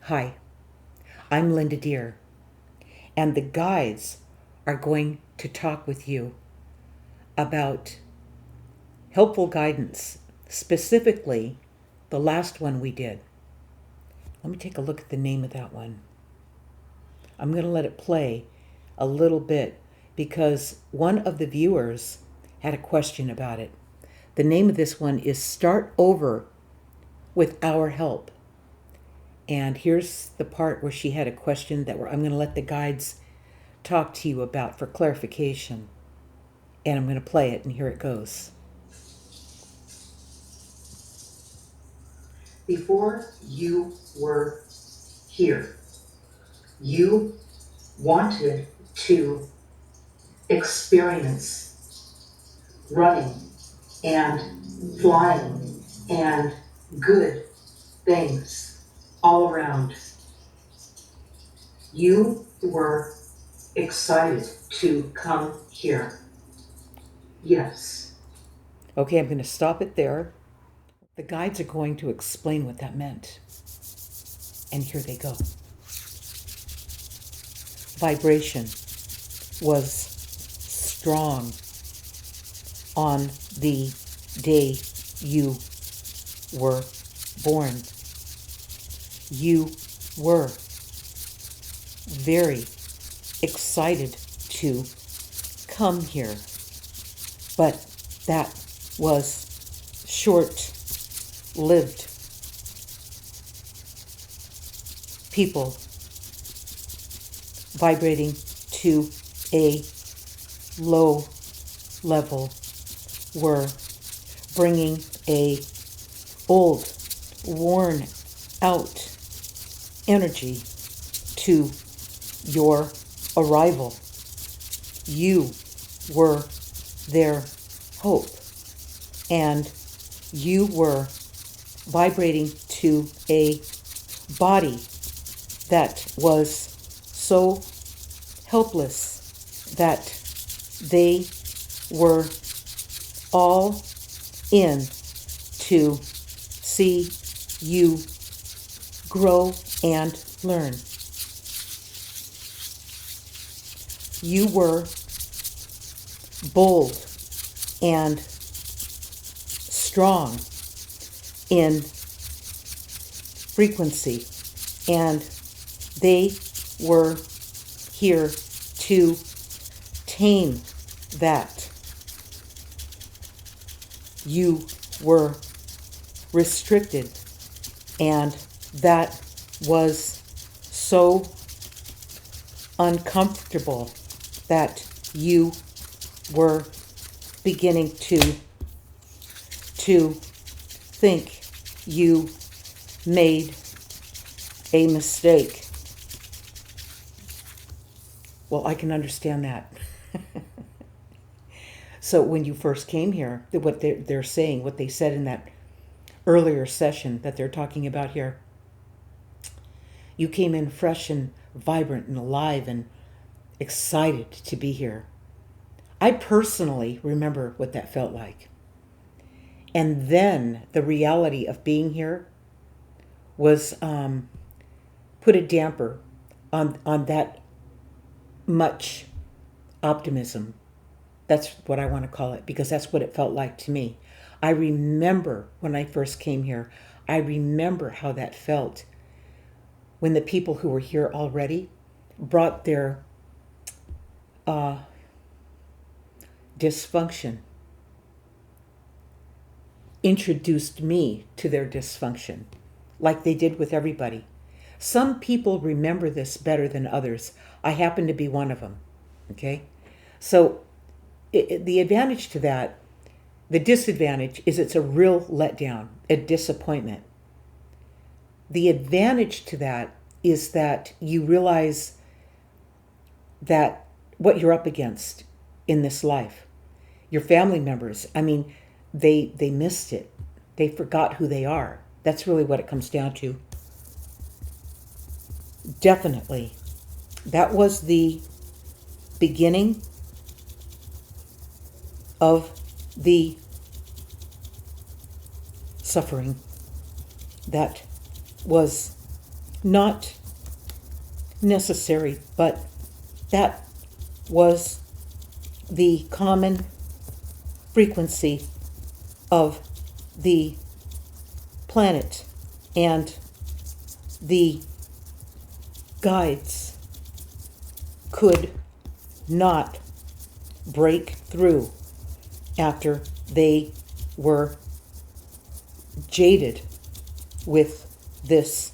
Hi, I'm Linda Deir, and the guides are going to talk with you about helpful guidance, specifically the last one we did. Let me take a look at the name of that one. I'm going to let it play a little bit because one of the viewers had a question about it. The name of this one is Start Over with Our Help. And here's the part where she had a question that I'm going to let the guides talk to you about for clarification. And I'm going to play it, and here it goes. Before you were here, you wanted to experience running and flying and good things all around. You were excited to come here. Yes. Okay, I'm going to stop it there. The guides are going to explain what that meant. And here they go. Vibration was strong on the day you were born. You were very excited to come here, but that was short-lived. People vibrating to a low level were bringing a old, worn out energy to your arrival. You were their hope, and you were vibrating to a body that was so helpless that they were all in to see you grow and learn. You were bold and strong in frequency, and they were here to tame that. You were restricted, and that was so uncomfortable that you were beginning to think you made a mistake. Well, I can understand that. So when you first came here, what they're saying, what they said in that earlier session that they're talking about here, you came in fresh and vibrant and alive and excited to be here. I personally remember what that felt like. And then the reality of being here was put a damper on that much optimism. That's what I want to call it, because that's what it felt like to me. I remember when I first came here, I remember how that felt when the people who were here already brought their dysfunction, introduced me to their dysfunction, like they did with everybody. Some people remember this better than others. I happen to be one of them, okay? So the advantage to that, the disadvantage is it's a real letdown, a disappointment. The advantage to that is that you realize that what you're up against in this life, your family members, they missed it. They forgot who they are. That's really what it comes down to. Definitely. That was the beginning of the suffering that was not necessary, but that was the common frequency of the planet, and the guides could not break through after they were jaded with this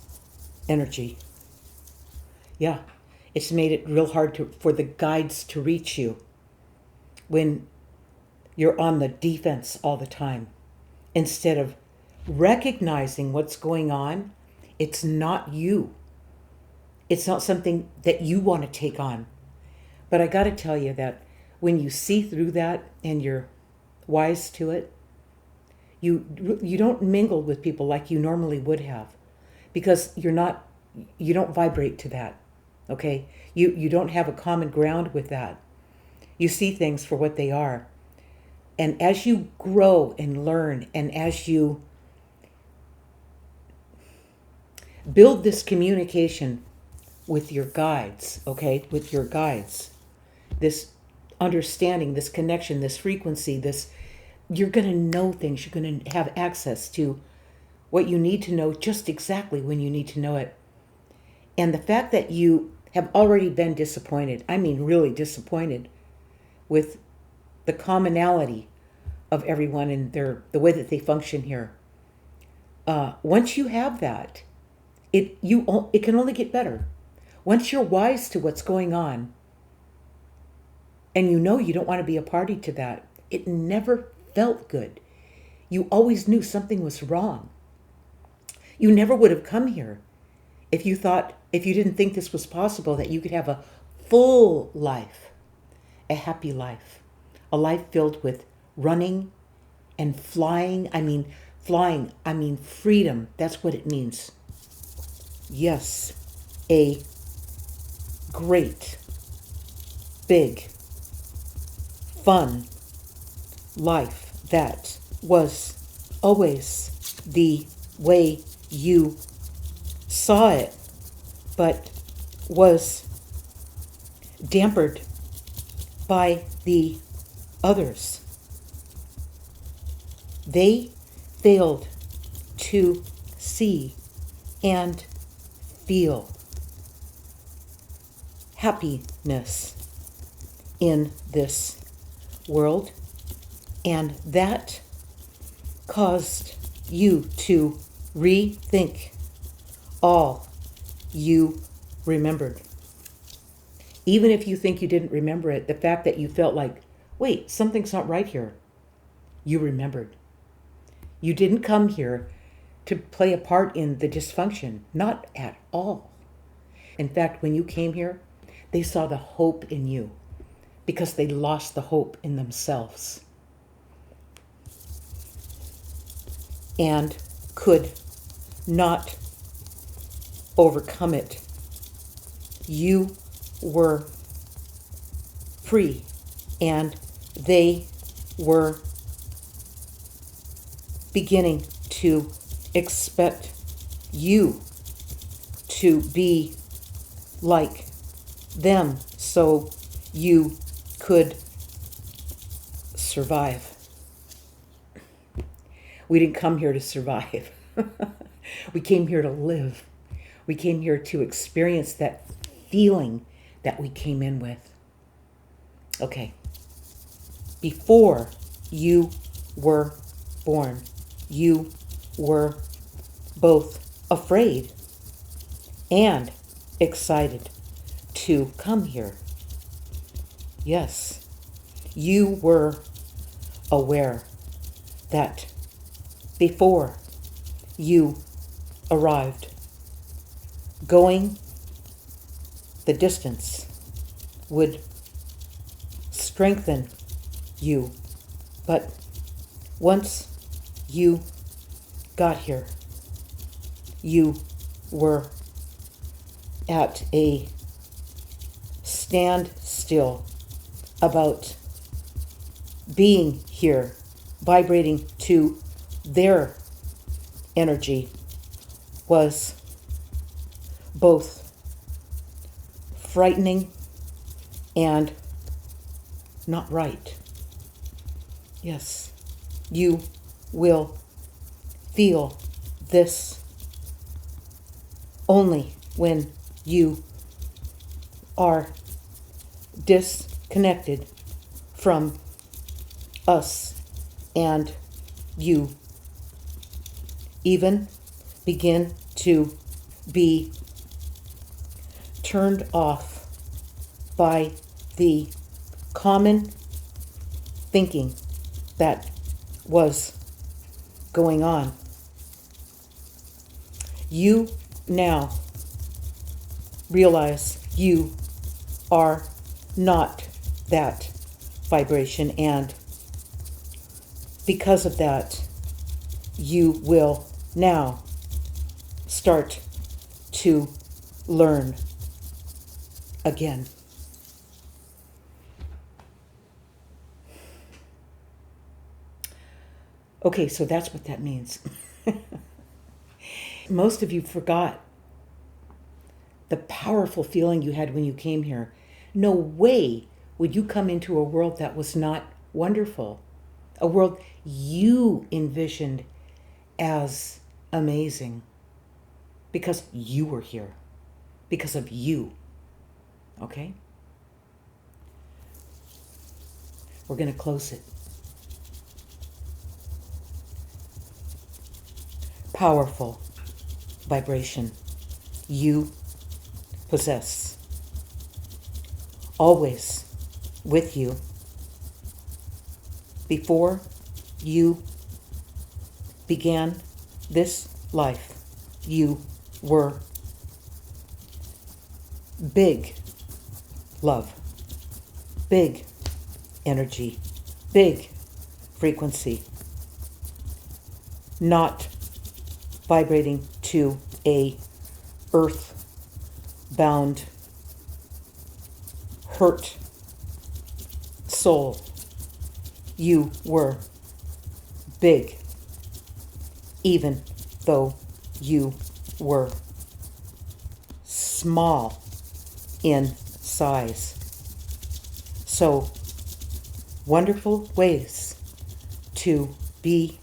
energy. Yeah, it's made it real hard for the guides to reach you when you're on the defense all the time. Instead of recognizing what's going on, it's not you. It's not something that you want to take on. But I got to tell you that when you see through that and you're wise to it, you don't mingle with people like you normally would have, because you don't vibrate to that. Okay? You don't have a common ground with that. You see things for what they are. And as you grow and learn, and as you build this communication with your guides, okay, with your guides, this understanding, this connection, this frequency, you're going to know things. You're going to have access to what you need to know just exactly when you need to know it. And the fact that you have already been disappointed, I mean really disappointed with the commonality of everyone and the way that they function here. Once you have that, it can only get better. Once you're wise to what's going on, and you know you don't want to be a party to that, it never felt good. You always knew something was wrong. You never would have come here if you didn't think this was possible, that you could have a full life, a happy life, a life filled with running and flying. I mean freedom. That's what it means. Yes, a great, big, fun life that was always the way you saw it, but was dampened by the others. They failed to see and feel happiness in this world, and that caused you to rethink all you remembered. Even if you think you didn't remember it, the fact that you felt like, wait, something's not right here, you remembered. You didn't come here to play a part in the dysfunction, not at all. In fact, when you came here, they saw the hope in you because they lost the hope in themselves and could not overcome it. You were free, and they were beginning to expect you to be like them so you could survive. We didn't come here to survive. We came here to live. We came here to experience that feeling that we came in with. Okay. Before you were born, you were both afraid and excited to come here. Yes, you were aware that before you arrived, going the distance would strengthen you. But once you got here, you were at a standstill about being here, vibrating to their energy was both frightening and not right. Yes, you will feel this only when you are disconnected from us, and you even begin to be turned off by the common thinking that was going on. You now realize you are not that vibration, and because of that, you will now start to learn again. Okay, so that's what that means. Most of you forgot the powerful feeling you had when you came here. No way would you come into a world that was not wonderful, a world you envisioned as amazing, because you were here, because of you. Okay? We're going to close it. Powerful vibration you possess, always with you. Before you began this life, you were big love, big energy, big frequency, not vibrating to a earth-bound, hurt soul. You were big, even though you were small in size. So, wonderful ways to be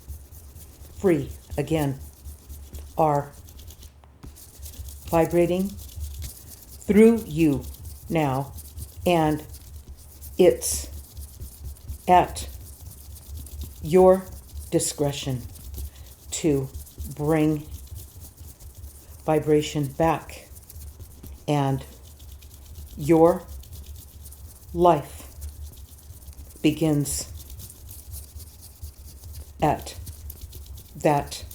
free again are vibrating through you now, and it's at your discretion to bring vibration back, and your life begins at that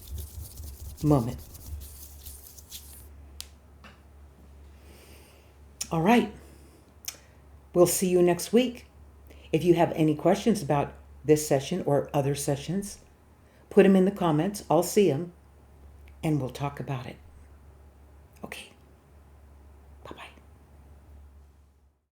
moment. All right. We'll see you next week. If you have any questions about this session or other sessions, put them in the comments. I'll see them, and we'll talk about it. Okay.